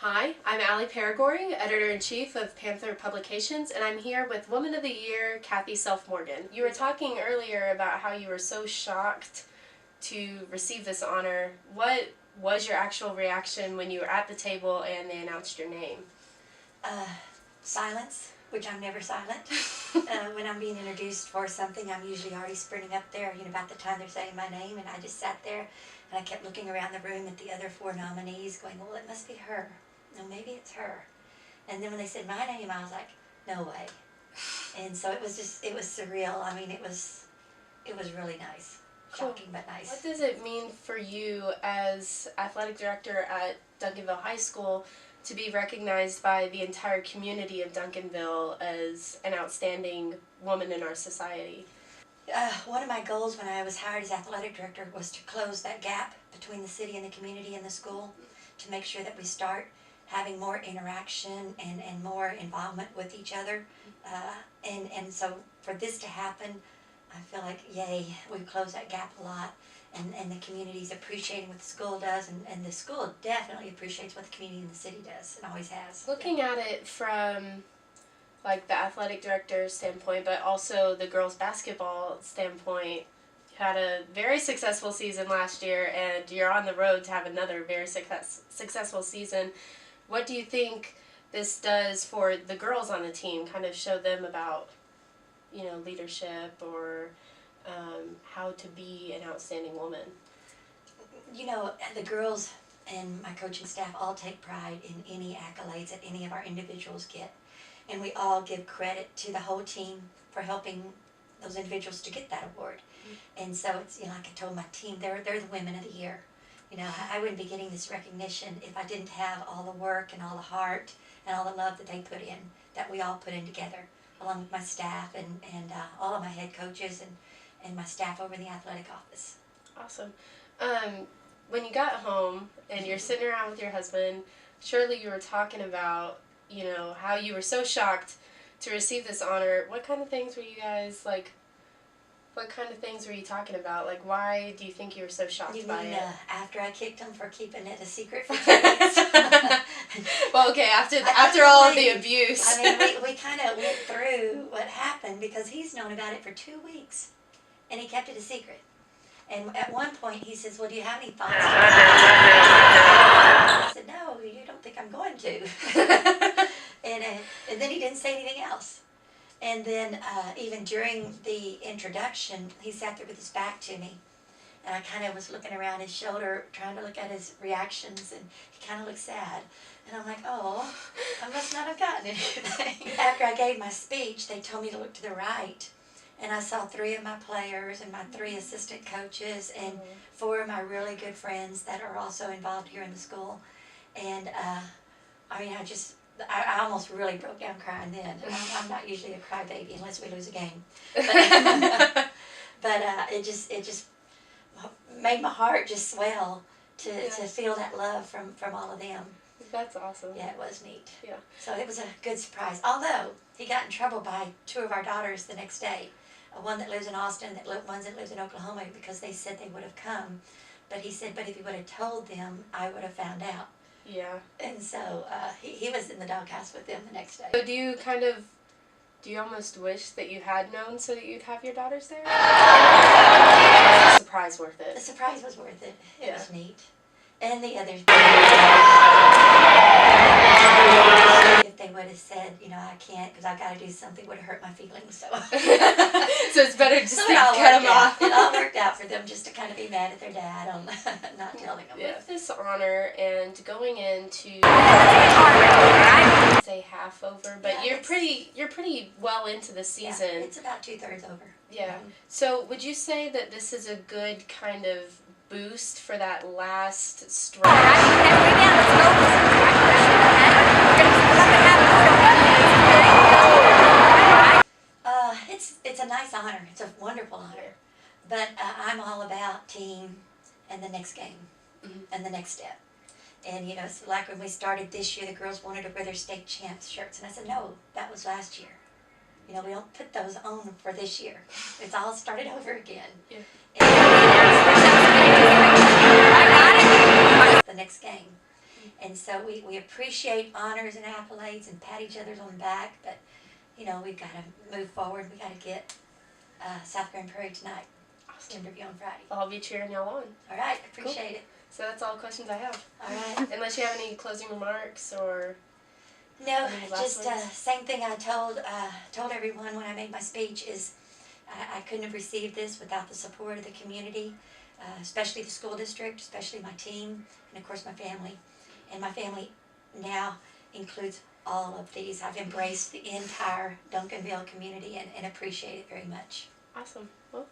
Hi, I'm Allie Paragori, Editor-in-Chief of Panther Publications, and I'm here with Woman of the Year, Kathy Self-Morgan. You were talking earlier about how you were so shocked to receive this honor. What was your actual reaction when you were at the table and they announced your name? Silence, which I'm never silent. When I'm being introduced for something, I'm usually already sprinting up there, about the time they're saying my name, and I just sat there and I kept looking around the room at the other four nominees going, well, it must be her. No, maybe it's her. And then when they said my name, I was like, no way. And so it was surreal. I mean, it was really nice. Shocking, but nice. What does it mean for you as athletic director at Duncanville High School to be recognized by the entire community of Duncanville as an outstanding woman in our society? One of my goals when I was hired as athletic director was to close that gap between the city and the community and the school, to make sure that we start having more interaction and more involvement with each other. And so for this to happen, I feel like, yay, we've closed that gap a lot. And the community's appreciating what the school does, and the school definitely appreciates what the community and the city does, and always has. Looking at it from like the athletic director standpoint, but also the girls basketball standpoint, you had a very successful season last year, and you're on the road to have another very successful season. What do you think this does for the girls on the team? Kind of show them about, leadership or how to be an outstanding woman. The girls and my coaching staff all take pride in any accolades that any of our individuals get. And we all give credit to the whole team for helping those individuals to get that award. Mm-hmm. And so it's, like I told my team, they're the women of the year. I wouldn't be getting this recognition if I didn't have all the work and all the heart and all the love that they put in, that we all put in together, along with my staff and all of my head coaches and my staff over in the athletic office. Awesome. When you got home and you're sitting around with your husband, surely you were talking about, how you were so shocked to receive this honor. What kind of things were you guys, what kind of things were you talking about? Why do you think you were so shocked by it? After I kicked him for keeping it a secret for 2 weeks? Well, okay, after all of the abuse. I mean, we kind of went through what happened because he's known about it for 2 weeks, and he kept it a secret. And at one point he says, well, do you have any thoughts? I said, no, you don't think I'm going to. And then he didn't say anything else. And then even during the introduction, he sat there with his back to me. And I kind of was looking around his shoulder, trying to look at his reactions, and he kind of looked sad. And I'm like, oh, I must not have gotten anything. After I gave my speech, they told me to look to the right. And I saw 3 of my players and my 3 assistant coaches and 4 of my really good friends that are also involved here in the school. And I almost really broke down crying then. I'm not usually a crybaby unless we lose a game. But it just made my heart just swell to feel that love from all of them. That's awesome. Yeah, it was neat. Yeah. So it was a good surprise. Although he got in trouble by 2 of our daughters the next day. One that lives in Austin, one that lives in Oklahoma, because they said they would have come. But he said, but if you would have told them, I would have found out. Yeah. And so he was in the doghouse with them the next day. So do you almost wish that you had known so that you'd have your daughters there? Was the surprise worth it? The surprise was worth it. It was neat. And the others. If they would have said, I can't because I got to do something, would have hurt my feelings. So it's better just to cut them off. It all worked out for them just to kind of be mad at their dad on not telling them. With this honor and going into say half over, but you're pretty well into the season. Yeah, it's about 2/3 over. Yeah. So would you say that this is a good kind of boost for that last stretch? It's a nice honor. It's a wonderful honor. But I'm all about team and the next game and the next step. And, it's like when we started this year, the girls wanted to wear their state champs shirts. And I said, no, that was last year. We don't put those on for this year. It's all started over again. Yeah. The next game. And so we appreciate honors and accolades and pat each other on the back, but you know, we've got to move forward. We got to get South Grand Prairie tonight, Awesome. Timberview on Friday. I'll be cheering y'all on. All right, appreciate it. So that's all the questions I have. All right. Unless you have any closing remarks or No, any last just words? same thing I told everyone when I made my speech is I couldn't have received this without the support of the community, especially the school district, especially my team, and of course my family. And my family now includes all of these. I've embraced the entire Duncanville community and appreciate it very much. Awesome. Well,